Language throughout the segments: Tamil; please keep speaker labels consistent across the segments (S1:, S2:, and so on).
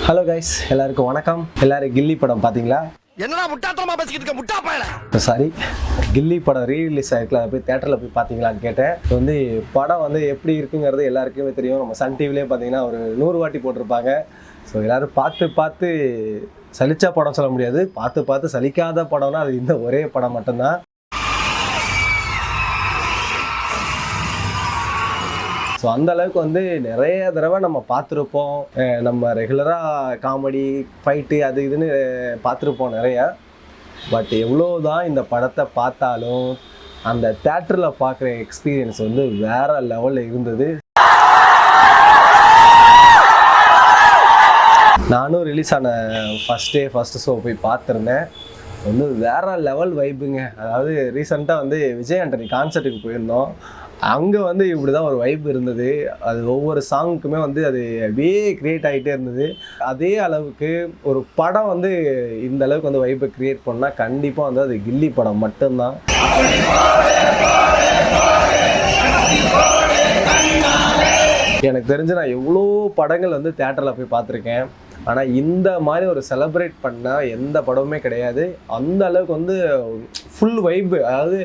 S1: ஹலோ கைஸ், எல்லாருக்கும் வணக்கம். எல்லாரும் கில்லி படம் பார்த்தீங்களா?
S2: என்னடா முட்டாத்தனமா பேசிக்கிட்டு இருக்க முட்டா பயல.
S1: சாரி, கில்லி படம் ரீரிலீஸ் ஆயிருக்கல, போய் தேட்டரில் போய் பார்த்தீங்களான்னு கேட்டேன். வந்து படம் வந்து எப்படி இருக்குங்கிறது எல்லாருக்குமே தெரியும். நம்ம சன் டிவிலே பார்த்தீங்கன்னா ஒரு 100 வாட்டி போட்டிருப்பாங்க. ஸோ எல்லோரும் பார்த்து சலிச்சா படம் சொல்ல முடியாது, பார்த்து சலிக்காத படம்னா அது இந்த ஒரே படம் மட்டும்தான். ஸோ அந்த அளவுக்கு வந்து நிறைய தடவை நம்ம பார்த்துருப்போம். நம்ம ரெகுலராக காமெடி ஃபைட்டு அது இதுன்னு பார்த்துருப்போம் நிறையா. பட் எவ்வளோ தான் இந்த படத்தை பார்த்தாலும் அந்த தேட்டரில் பார்க்குற எக்ஸ்பீரியன்ஸ் வந்து வேறு லெவலில் இருந்தது. நானும் ரிலீஸ் ஆன ஃபஸ்ட்டு ஷோ போய் பார்த்துருந்தேன். வந்து வேறு லெவல் வைப்புங்க. அதாவது ரீசெண்டாக வந்து விஜய் ஆண்டனி கான்சர்ட்டுக்கு போயிருந்தோம். அங்கே வந்து இப்படி தான் ஒரு வைப் இருந்தது. அது ஒவ்வொரு சாங்குக்குமே வந்து அது அப்படியே க்ரியேட் ஆகிட்டே இருந்தது. அதே அளவுக்கு ஒரு படம் வந்து இந்த அளவுக்கு வந்து வைப்பை க்ரியேட் பண்ணால் கண்டிப்பாக வந்து அது கில்லி படம் மட்டும்தான். எனக்கு தெரிஞ்சு நான் எவ்வளோ படங்கள் வந்து தேட்டரில் போய் பார்த்துருக்கேன். ஆனால் இந்த மாதிரி ஒரு செலிப்ரேட் பண்ணால் எந்த படமுமே கிடையாது. அந்த அளவுக்கு வந்து ஃபுல் வைப்பு, அதாவது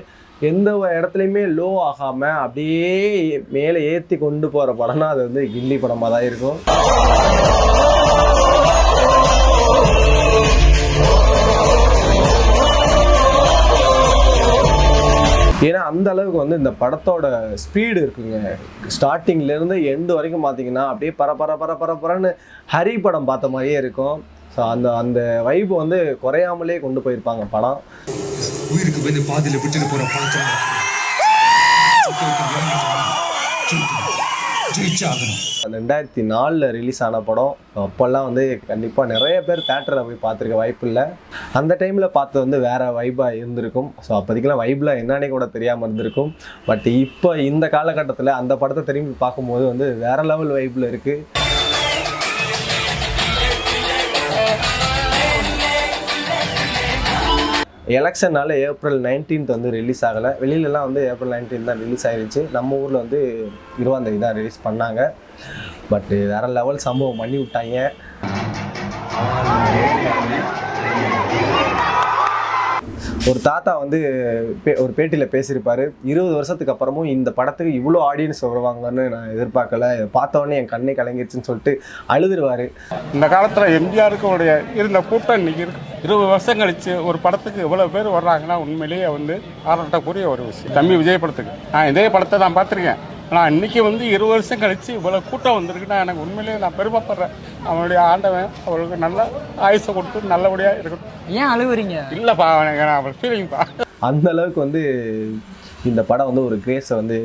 S1: எந்த இடத்துலையுமே லோ ஆகாமல் அப்படியே மேலே ஏற்றி கொண்டு போகிற படம்னா அது வந்து கில்லி படமாக தான் இருக்கும். ஏன்னா அந்த அளவுக்கு வந்து இந்த படத்தோட ஸ்பீடு இருக்குங்க. ஸ்டார்டிங்லேருந்து எண்டு வரைக்கும் பார்த்தீங்கன்னா அப்படியே பரன்னு ஹரி படம் பார்த்த மாதிரியே இருக்கும். ஸோ அந்த வைப்பு வந்து குறையாமலே கொண்டு போயிருப்பாங்க படம்.
S3: உயிருக்கு வந்து பாதியில விட்டுட்டு போற படத்தை
S1: 2004 ரிலீஸ் ஆன படம். அப்போல்லாம் வந்து கண்டிப்பாக நிறைய பேர் தேட்டரில் போய் பார்த்துருக்க வாய்ப்பு இல்லை. அந்த டைமில் பார்த்து வந்து வேறு வைப்பாக இருந்திருக்கும். ஸோ அப்போதைக்கெல்லாம் வைப்பில் என்னன்னே கூட தெரியாமல் இருந்திருக்கும். பட் இப்போ இந்த காலகட்டத்தில் அந்த படத்தை திரும்பி பார்க்கும்போது வந்து வேறு லெவல் வைப்பில் இருக்குது. எலெக்ஷனால் ஏப்ரல் 19 வந்து ரிலீஸ் ஆகலை. வெளியிலலாம் வந்து ஏப்ரல் 19 தான் ரிலீஸ் ஆகிருச்சு. நம்ம ஊரில் வந்து 20 தான் ரிலீஸ் பண்ணாங்க. பட்டு வேறு லெவல் சம்பவம் பண்ணி விட்டாங்க. ஒரு தாத்தா வந்து ஒரு பேட்டியில் பேசியிருப்பார், 20 வருஷத்துக்கு அப்புறமும் இந்த படத்துக்கு இவ்வளோ ஆடியன்ஸ் வருவாங்கன்னு நான் எதிர்பார்க்கல, பார்த்தோன்னே என் கண்ணே கலங்கிடுச்சுன்னு சொல்லிட்டு அழுதுருவார்.
S4: இந்த காலத்தில் எம்ஜிஆருக்கு இருந்த கூட்டம் இன்னைக்கு இருக்கு. 20 வருஷம் கழிச்சு ஒரு படத்துக்கு இவ்வளோ பேர் வர்றாங்கன்னா உண்மையிலேயே வந்து பாராட்டக்கூடிய ஒரு விஷயம். தம்பி விஜய் படத்துக்கு நான் இதே படத்தை நான் பார்த்துருக்கேன். ஆனால் இன்னைக்கு வந்து 20 வருஷம் கழிச்சு இவ்வளோ கூட்டம் வந்திருக்குன்னா எனக்கு உண்மையிலேயே நான் பெருமைப்படுறேன். அவனுடைய ஆண்டவன் அவளுக்கு நல்ல ஆயுசை கொடுத்து நல்லபடியாக இருக்கணும்.
S5: ஏன் அழுவுறீங்க?
S4: இல்லைப்பா, அவள் ஃபீலிங்ப்பா.
S1: அந்த அளவுக்கு வந்து இந்த படம் வந்து ஒரு கிரேஸை வந்து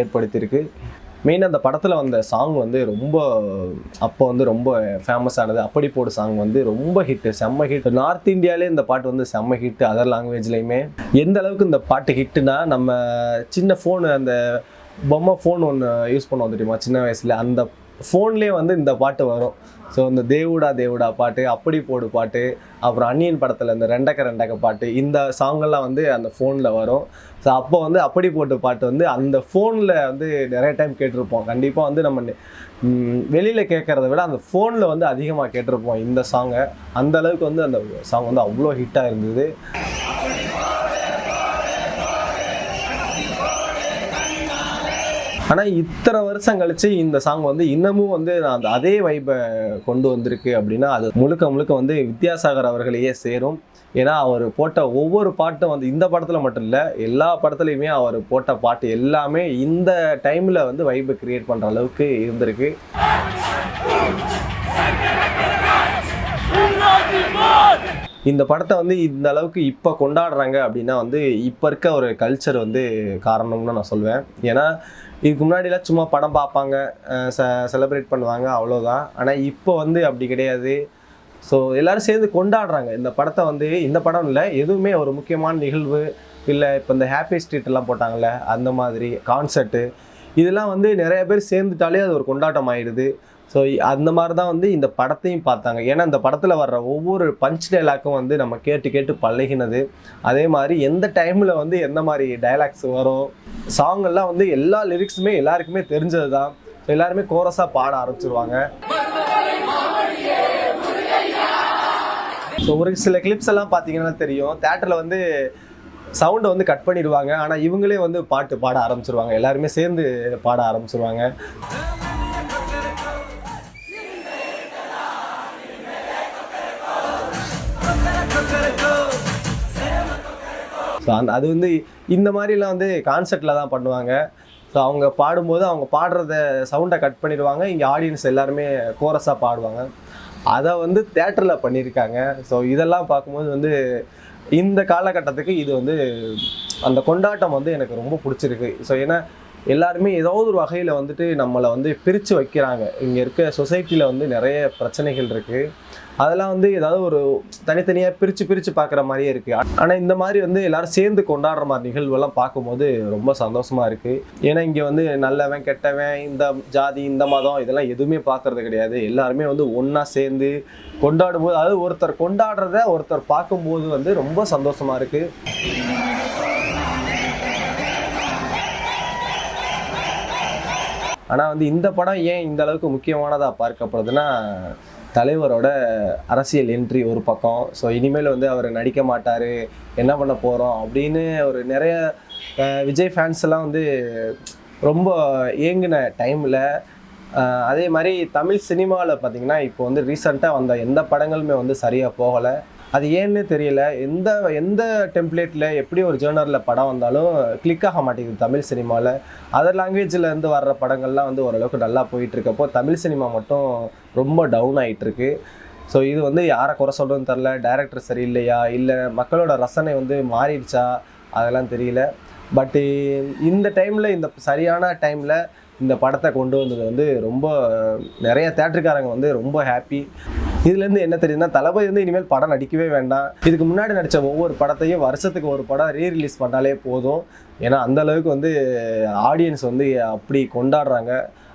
S1: ஏற்படுத்தியிருக்கு. மெயினாக அந்த படத்தில் வந்த சாங் வந்து ரொம்ப அப்போ வந்து ரொம்ப ஃபேமஸ் ஆனது. அப்படி போடு சாங் வந்து ரொம்ப ஹிட்டு, செம்ம ஹிட். நார்த் இந்தியாவிலே இந்த பாட்டு வந்து செம்ம ஹிட்டு. அதர் லாங்குவேஜ்லேயுமே எந்த அளவுக்கு இந்த பாட்டு ஹிட்டுனா, நம்ம சின்ன ஃபோனு, அந்த பொம்மை ஃபோன் ஒன்று யூஸ் பண்ணுவோம் தெரியுமா சின்ன வயசில், அந்த ஃபோன்லேயே வந்து இந்த பாட்டு வரும். ஸோ இந்த தேவுடா பாட்டு, அப்படி போடு பாட்டு, அப்புறம் அன்னியன் படத்தில் இந்த ரெண்டக்க பாட்டு, இந்த சாங்கெல்லாம் வந்து அந்த ஃபோனில் வரும். ஸோ அப்போ வந்து அப்படி போட்டு பாட்டு வந்து அந்த ஃபோனில் வந்து நிறைய டைம் கேட்டிருப்போம். கண்டிப்பாக வந்து நம்ம வெளியில் கேட்குறத விட அந்த ஃபோனில் வந்து அதிகமாக கேட்டிருப்போம் இந்த சாங்கை. அந்த அளவுக்கு வந்து அந்த சாங் வந்து அவ்வளோ ஹிட்டாக இருந்தது. ஆனால் இத்தனை வருஷம் கழிச்சு இந்த சாங் வந்து இன்னமும் வந்து அந்த அதே வைப்பை கொண்டு வந்திருக்கு அப்படின்னா அது முழுக்க வந்து வித்யாசாகர் அவர்களையே சேரும். ஏன்னா அவர் போட்ட ஒவ்வொரு பாட்டும் வந்து இந்த படத்தில் மட்டும் இல்லை, எல்லா படத்துலையுமே அவர் போட்ட பாட்டு எல்லாமே இந்த டைமில் வந்து வைப்பை கிரியேட் பண்ணுற அளவுக்கு இருந்திருக்கு. இந்த படத்தை வந்து இந்த அளவுக்கு இப்போ கொண்டாடுறாங்க அப்படின்னா வந்து இப்போ இருக்க ஒரு கல்ச்சர் வந்து காரணம்னு நான் சொல்வேன். ஏன்னா இதுக்கு முன்னாடிலாம் சும்மா படம் பார்ப்பாங்க, செலிப்ரேட் பண்ணுவாங்க, அவ்வளோதான். ஆனால் இப்போ வந்து அப்படி கிடையாது. ஸோ எல்லோரும் சேர்ந்து கொண்டாடுறாங்க இந்த படத்தை. வந்து இந்த படம் இல்லை, எதுவுமே ஒரு முக்கியமான நிகழ்வு இல்லை, இப்போ இந்த ஹாப்பி ஸ்ட்ரீட்லாம் போட்டாங்கள்ல அந்த மாதிரி கான்சர்ட்டு, இதெல்லாம் வந்து நிறைய பேர் சேர்ந்துட்டாலே அது ஒரு கொண்டாட்டம் ஆகிடுது. ஸோ அந்த மாதிரி தான் வந்து இந்த படத்தையும் பார்த்தாங்க. ஏன்னா இந்த படத்தில் வர்ற ஒவ்வொரு பஞ்ச் டைலாக்கும் வந்து நம்ம கேட்டு பழகினது. அதே மாதிரி எந்த டைமில் வந்து எந்த மாதிரி டைலாக்ஸ் வரும், சாங்கெல்லாம் வந்து எல்லா லிரிக்ஸுமே எல்லாருக்குமே தெரிஞ்சது தான். ஸோ எல்லாருமே கோரஸாக பாட ஆரம்பிச்சிருவாங்க. ஸோ ஒரு சில கிளிப்ஸ் எல்லாம் பார்த்தீங்கன்னா தெரியும், தேட்டரில் வந்து சவுண்டை வந்து கட் பண்ணிடுவாங்க, ஆனால் இவங்களே வந்து பாட்டு பாட ஆரம்பிச்சிருவாங்க, எல்லாருமே சேர்ந்து பாட ஆரம்பிச்சிருவாங்க. ஸோ அது வந்து இந்த மாதிரிலாம் வந்து கான்செர்ட்டில் தான் பண்ணுவாங்க. ஸோ அவங்க பாடும்போது அவங்க பாடுறத சவுண்டை கட் பண்ணிடுவாங்க, இங்கே ஆடியன்ஸ் எல்லாருமே கோரஸாக பாடுவாங்க. அதை வந்து தேட்டரில் பண்ணியிருக்காங்க. ஸோ இதெல்லாம் பார்க்கும்போது வந்து இந்த காலகட்டத்துக்கு இது வந்து அந்த கொண்டாட்டம் வந்து எனக்கு ரொம்ப பிடிச்சிருக்கு. ஸோ ஏன்னா எல்லாருமே ஏதாவது ஒரு வகையில் வந்துட்டு நம்மளை வந்து பிரித்து வைக்கிறாங்க. இங்கே இருக்க சொசைட்டியில் வந்து நிறைய பிரச்சனைகள் இருக்குது, அதெல்லாம் வந்து ஏதாவது ஒரு தனித்தனியாக பிரித்து பார்க்குற மாதிரியே இருக்குது. ஆனால் இந்த மாதிரி வந்து எல்லோரும் சேர்ந்து கொண்டாடுற மாதிரி நிகழ்வெல்லாம் பார்க்கும்போது ரொம்ப சந்தோஷமாக இருக்குது. ஏன்னா இங்கே வந்து நல்லவன் கெட்டவன், இந்த ஜாதி இந்த மதம் இதெல்லாம் எதுவுமே பார்க்குறது கிடையாது. எல்லாருமே வந்து ஒன்றா சேர்ந்து கொண்டாடும்போது, அதாவது ஒருத்தர் கொண்டாடுறத ஒருத்தர் பார்க்கும்போது வந்து ரொம்ப சந்தோஷமாக இருக்குது. ஆனால் வந்து இந்த படம் ஏன் இந்த அளவுக்கு முக்கியமானதாக பார்க்கப்படுதுன்னா, தலைவரோட அரசியல் என்ட்ரி ஒரு பக்கம். ஸோ இனிமேல் வந்து அவர் நடிக்க மாட்டார், என்ன பண்ண போகிறோம் அப்படின்னு ஒரு நிறைய விஜய் ஃபேன்ஸ் எல்லாம் வந்து ரொம்ப ஏங்கின டைமில், அதே மாதிரி தமிழ் சினிமாவில் பார்த்திங்கன்னா இப்போ வந்து ரீசெண்டாக வந்த எந்த படங்களுமே வந்து சரியாக போகலை. அது ஏன்னு தெரியல. எந்த டெம்ப்ளேட்டில் எப்படி ஒரு ஜேர்னரில் படம் வந்தாலும் கிளிக் ஆக மாட்டேங்குது தமிழ் சினிமாவில். அதர் லாங்குவேஜில் இருந்து வர்ற படங்கள்லாம் வந்து ஓரளவுக்கு நல்லா போயிட்டுருக்கப்போ தமிழ் சினிமா மட்டும் ரொம்ப டவுன் ஆகிட்டுருக்கு. ஸோ இது வந்து யாரை குறை சொல்கிறதுன்னு தெரில, டைரக்டர் சரியில்லையா இல்லை மக்களோட ரசனை வந்து மாறிடுச்சா அதெல்லாம் தெரியல. பட்டு இந்த டைமில், இந்த சரியான டைமில் இந்த படத்தை கொண்டு வந்தது வந்து ரொம்ப நிறைய தேட்டருக்காரங்க வந்து ரொம்ப ஹாப்பி. இதுலேருந்து என்ன தெரியுதுன்னா, தளபதி வந்து இனிமேல் படம் நடிக்கவே வேண்டாம், இதுக்கு முன்னாடி நடித்த ஒவ்வொரு படத்தையும் வருஷத்துக்கு ஒரு படம் ரீரிலீஸ் பண்ணாலே போதும். ஏன்னா அந்தளவுக்கு வந்து ஆடியன்ஸ் வந்து அப்படி கொண்டாடுறாங்க.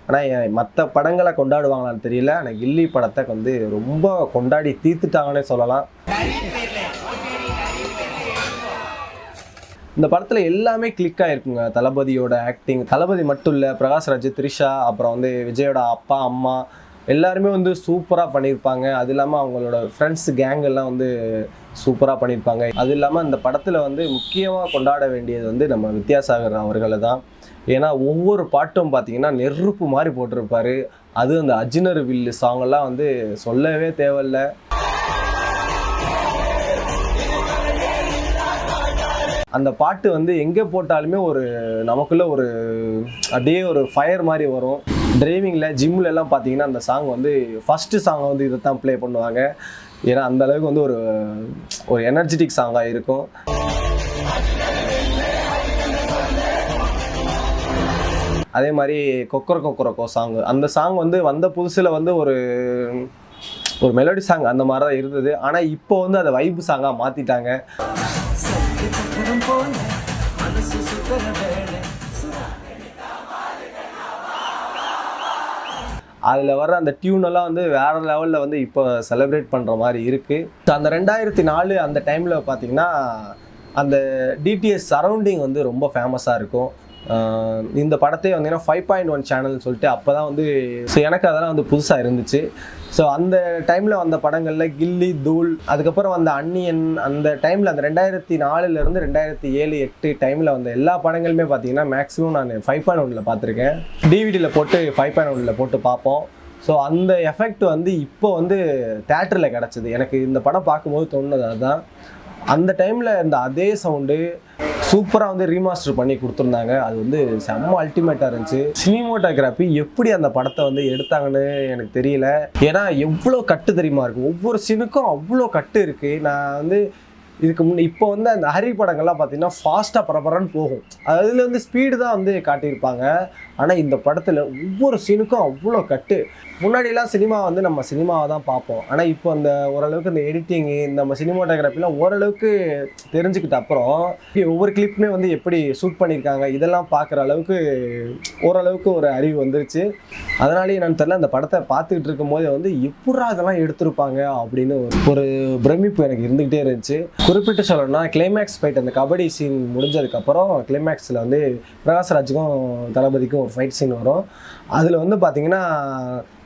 S1: ஆனால் மற்ற படங்களை கொண்டாடுவாங்களான்னு தெரியல, ஆனால் கில்லி படத்தை வந்து ரொம்ப கொண்டாடி தீர்த்துட்டாங்கன்னே சொல்லலாம். இந்த படத்தில் எல்லாமே கிளிக் ஆகிருக்குங்க. தளபதியோட ஆக்டிங், தளபதி மட்டும் இல்லை, பிரகாஷ்ராஜ், த்ரிஷா, அப்புறம் வந்து விஜயோட அப்பா அம்மா எல்லாருமே வந்து சூப்பராக பண்ணியிருப்பாங்க. அது இல்லாமல் அவங்களோட ஃப்ரெண்ட்ஸ் கேங்கெல்லாம் வந்து சூப்பராக பண்ணியிருப்பாங்க. அது இல்லாமல் இந்த படத்தில் வந்து முக்கியமாக கொண்டாட வேண்டியது வந்து நம்ம வித்யாசாகர் அவர்களை தான். ஏன்னா ஒவ்வொரு பாட்டும் பார்த்தீங்கன்னா நெருப்பு மாதிரி போட்டிருப்பாரு. அது அந்த அஜினர் வில்லு சாங்கெல்லாம் வந்து சொல்லவே தேவையில்லை. அந்த பாட்டு வந்து எங்கே போட்டாலுமே ஒரு நமக்குள்ளே ஒரு அப்படியே ஒரு ஃபயர் மாதிரி வரும். டிரைவிங்கில், ஜிம்மில் எல்லாம் பார்த்தீங்கன்னா அந்த சாங் வந்து ஃபஸ்ட்டு சாங்கை வந்து இதை தான் ப்ளே பண்ணுவாங்க. ஏன்னா அந்தளவுக்கு வந்து ஒரு எனர்ஜெட்டிக் சாங்காக இருக்கும். அதே மாதிரி கொக்கரக்கோ சாங், அந்த சாங் வந்து வந்த புதுசில் வந்து ஒரு மெலோடி சாங் அந்த மாதிரி தான் இருந்தது. ஆனால் இப்போ வந்து அதை வைப்பு சாங்காக மாற்றிட்டாங்க. அதில் வர்ற அந்த டியூனெல்லாம் வந்து வேறு லெவலில் வந்து இப்போ செலிப்ரேட் பண்ணுற மாதிரி இருக்குது. அந்த 2004 அந்த டைமில் பார்த்திங்கன்னா அந்த டிடிஎஸ் சரௌண்டிங் வந்து ரொம்ப ஃபேமஸாக இருக்கும். இந்த படத்தை வந்தீங்கன்னா 5.1 சேனல்னு சொல்லிட்டு அப்போ தான் வந்து, ஸோ எனக்கு அதெல்லாம் வந்து புதுசாக இருந்துச்சு. ஸோ அந்த டைமில் வந்த படங்களில் கில்லி, தூள், அதுக்கப்புறம் வந்த அன்னியன், அந்த டைமில் அந்த 2004லேருந்து 2007, 2008 டைமில் வந்த எல்லா படங்களுமே பார்த்தீங்கன்னா மேக்ஸிமம் நான் 5.1 பார்த்துருக்கேன். டிவிடியில் போட்டு 5.1 போட்டு பார்ப்போம். ஸோ அந்த எஃபெக்ட் வந்து இப்போ வந்து தேட்டரில் கிடச்சிது. எனக்கு இந்த படம் பார்க்கும்போது தோணுது அதுதான். அந்த டைமில் இந்த அதே சவுண்டு சூப்பராக வந்து ரீமாஸ்டர் பண்ணி கொடுத்துருந்தாங்க. அது வந்து செம்ம அல்டிமேட்டாக இருந்துச்சு. சினிமோட்டோகிராஃபி எப்படி அந்த படத்தை வந்து எடுத்தாங்கன்னு எனக்கு தெரியல. ஏன்னா எவ்வளோ கட்டு தெரியுமா இருக்குது, ஒவ்வொரு சீனுக்கும் அவ்வளோ கட்டு இருக்குது. நான் வந்து இதுக்கு இப்போ வந்து அந்த ஹரி படங்கள்லாம் பார்த்தீங்கன்னா ஃபாஸ்ட்டாக பரபரன்னு போகும், அதில் வந்து ஸ்பீடு தான் வந்து காட்டியிருப்பாங்க. ஆனால் இந்த படத்தில் ஒவ்வொரு சீனுக்கும் அவ்வளோ கட்டு. முன்னாடியெல்லாம் சினிமா வந்து நம்ம சினிமாவை தான் பார்ப்போம். ஆனால் இப்போ அந்த ஓரளவுக்கு இந்த எடிட்டிங்கு, நம்ம சினிமாட்டோகிராஃபிலாம் ஓரளவுக்கு தெரிஞ்சுக்கிட்ட அப்புறம் ஒவ்வொரு கிளிப்புமே வந்து எப்படி ஷூட் பண்ணியிருக்காங்க இதெல்லாம் பார்க்குற அளவுக்கு ஓரளவுக்கு ஒரு அறிவு வந்துருச்சு. அதனாலேயே நான் தெரியல, அந்த படத்தை பார்த்துக்கிட்டு இருக்கும் போதே வந்து எப்படா இதெல்லாம் எடுத்திருப்பாங்க அப்படின்னு ஒரு பிரமிப்பு எனக்கு இருந்துக்கிட்டே இருந்துச்சு. குறிப்பிட்டு சொல்லணும்னா கிளைமேக்ஸ் ஃபைட், அந்த கபடி சீன் முடிஞ்சதுக்கப்புறம் கிளைமேக்ஸில் வந்து பிரகாஷ்ராஜுக்கும் தளபதிக்கும் ஒரு ஃபைட் சீன் வரும். அதில் வந்து பார்த்தீங்கன்னா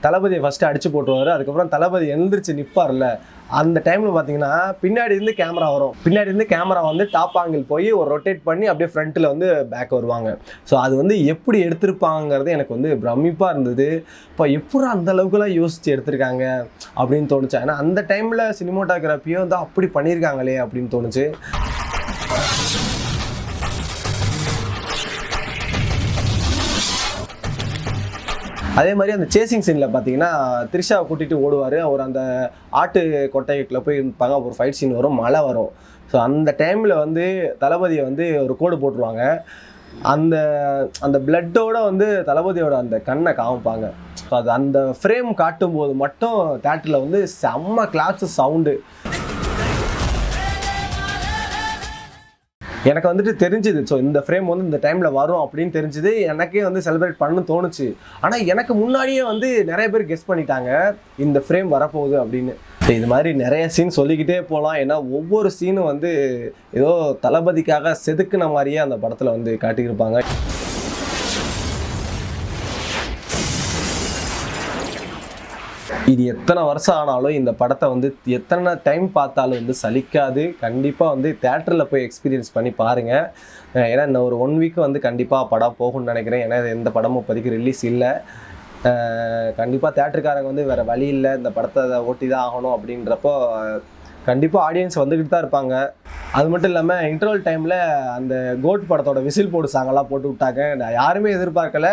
S1: தளபதியை ஃபஸ்ட்டு அடித்து போட்டுருவார். அதுக்கப்புறம் தளபதி எழுந்திரிச்சு நிற்பார்ல, அந்த டைமில் பார்த்தீங்கன்னா பின்னாடி இருந்து கேமரா வரும். பின்னாடி இருந்து கேமரா வந்து டாப் ஆங்கிள் போய் ஒரு ரொட்டேட் பண்ணி அப்படியே ஃப்ரண்ட்டில் வந்து பேக் வருவாங்க. ஸோ அது வந்து எப்படி எடுத்திருப்பாங்கிறது எனக்கு வந்து பிரமிப்பாக இருந்தது. இப்போ எப்படி அந்த அளவுக்குலாம் யோசித்து எடுத்திருக்காங்க அப்படின்னு தோணுச்சு. ஏன்னா அந்த டைமில் சினிமோட்டோகிராஃபியை வந்து அப்படி பண்ணியிருக்காங்களே அப்படின்னு தோணுச்சு. அதே மாதிரி அந்த சேசிங் சீனில் பார்த்தீங்கன்னா த்ரிஷாவை கூட்டிகிட்டு ஓடுவார். அவர் அந்த ஆட்டு கொட்டைக்குள்ளே போய் இருப்பாங்க. ஒரு ஃபைட் சீன் வரும், மழை வரும். ஸோ அந்த டைமில் வந்து தளபதியை வந்து ஒரு கோடு போட்டுருவாங்க. அந்த அந்த பிளட்டோட வந்து தளபதியோட அந்த கண்ணை காமிப்பாங்க. ஸோ அது அந்த ஃப்ரேம் காட்டும்போது மட்டும் தேட்டரில் வந்து செம்ம கிளாப்ஸ் சவுண்டு. எனக்கு வந்துட்டு தெரிஞ்சுது. ஸோ இந்த ஃப்ரேம் வந்து இந்த டைமில் வரும் அப்படின்னு தெரிஞ்சுது. எனக்கே வந்து செலிப்ரேட் பண்ணணும்னு தோணுச்சு. ஆனால் எனக்கு முன்னாடியே வந்து நிறைய பேர் கெஸ் பண்ணிட்டாங்க இந்த ஃப்ரேம் வரப்போகுது அப்படின்னு. ஸோ இது மாதிரி நிறைய சீன் சொல்லிக்கிட்டே போகலாம். ஏன்னா ஒவ்வொரு சீனும் வந்து ஏதோ தளபதிக்காக செதுக்குன மாதிரியே அந்த படத்தில் வந்து காட்டியிருப்பாங்க. இது எத்தனை வருஷம் ஆனாலும் இந்த படத்தை வந்து எத்தனை டைம் பார்த்தாலும் வந்து சலிக்காது. கண்டிப்பாக வந்து தேட்டரில் போய் எக்ஸ்பீரியன்ஸ் பண்ணி பாருங்கள். ஏன்னா இந்த ஒரு 1 வீக் வந்து கண்டிப்பாக படம் போகும்னு நினைக்கிறேன். ஏன்னா எந்த படமும் இப்போதைக்கு ரிலீஸ் இல்லை. கண்டிப்பாக தேட்டருக்காரங்க வந்து வேறு வழி இல்லை, இந்த படத்தை ஓட்டி தான் ஆகணும் அப்படின்றப்போ கண்டிப்பாக ஆடியன்ஸ் வந்துக்கிட்டு தான் இருப்பாங்க. அது மட்டும் இல்லாமல் இன்டர்வல் டைமில் அந்த கோட் படத்தோட விசில் போடு சாங்கெல்லாம் போட்டு விட்டாங்க. நான் யாருமே எதிர்பார்க்கல.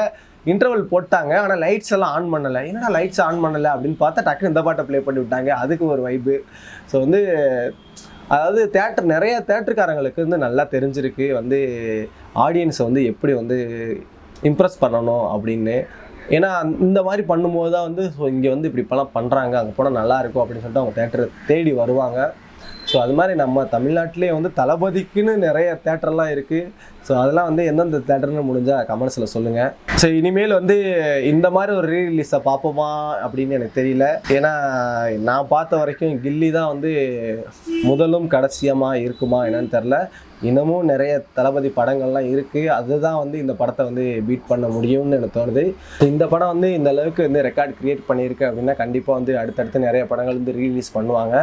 S1: இன்டர்வல் போட்டாங்க, ஆனால் லைட்ஸ் எல்லாம் ஆன் பண்ணலை. என்னடா லைட்ஸ் ஆன் பண்ணலை அப்படின்னு பார்த்தா டக்குன்னு இந்த பாட்டை ப்ளே பண்ணி விட்டாங்க. அதுக்கு ஒரு வைப்பு. ஸோ வந்து அதாவது நிறைய தேட்டருக்காரங்களுக்கு வந்து நல்லா தெரிஞ்சிருக்கு வந்து ஆடியன்ஸை வந்து எப்படி வந்து இம்ப்ரெஸ் பண்ணணும் அப்படின்னு. ஏன்னா இந்த மாதிரி பண்ணும்போது தான் வந்து ஸோ இங்கே வந்து இப்படி இப்போலாம் பண்ணுறாங்க, அங்கே போனால் நல்லாயிருக்கும் அப்படின்னு சொல்லிட்டு அவங்க தேட்டரை தேடி வருவாங்க. ஸோ அது மாதிரி நம்ம தமிழ்நாட்டிலே வந்து தளபதிக்குன்னு நிறைய தேட்டர்லாம் இருக்குது. ஸோ அதெல்லாம் வந்து எந்தெந்த தேட்டர்னு முடிஞ்சால் கமெண்ட்ஸில் சொல்லுங்கள். ஸோ இனிமேல் வந்து இந்த மாதிரி ஒரு ரீரிலீஸை பார்ப்போமா அப்படின்னு எனக்கு தெரியல. ஏன்னா நான் பார்த்த வரைக்கும் கில்லி தான் வந்து முதலும் கடைசியமாக இருக்குமா என்னன்னு தெரில. இன்னமும் நிறைய தளபதி படங்கள்லாம் இருக்குது. அதுதான் வந்து இந்த படத்தை வந்து பீட் பண்ண முடியும்னு எனக்கு தோணுது. இந்த படம் வந்து இந்த அளவுக்கு வந்து ரெக்கார்ட் க்ரியேட் பண்ணியிருக்கு அப்படின்னா கண்டிப்பாக வந்து அடுத்தடுத்து நிறைய படங்கள் வந்து ரீலீஸ் பண்ணுவாங்க.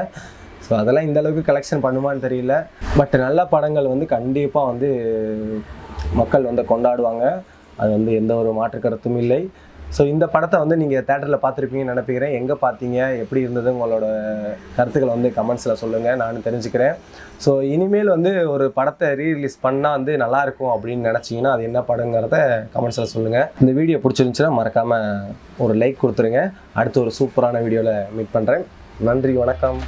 S1: ஸோ அதெல்லாம் இந்த அளவுக்கு கலெக்ஷன் பண்ணுமான்னு தெரியல. பட் நல்ல படங்கள் வந்து கண்டிப்பாக வந்து மக்கள் வந்து கொண்டாடுவாங்க. அது வந்து எந்த ஒரு மாற்று கருத்தும் இல்லை. ஸோ இந்த படத்தை வந்து நீங்கள் தேட்டரில் பார்த்துருப்பீங்கன்னு நினைக்கிறேன். எங்கே பார்த்தீங்க, எப்படி இருந்தது, உங்களோட கருத்துக்களை வந்து கமெண்ட்ஸில் சொல்லுங்கள், நானும் தெரிஞ்சுக்கிறேன். ஸோ இனிமேல் வந்து ஒரு படத்தை ரீரிலீஸ் பண்ணால் வந்து நல்லாயிருக்கும் அப்படின்னு நினச்சிங்கன்னா அது என்ன படங்கிறத கமெண்ட்ஸில் சொல்லுங்கள். இந்த வீடியோ பிடிச்சிருந்துச்சுன்னா மறக்காமல் ஒரு லைக் கொடுத்துருங்க. அடுத்து ஒரு சூப்பரான வீடியோவில் மீட் பண்ணுறேன். நன்றி, வணக்கம்.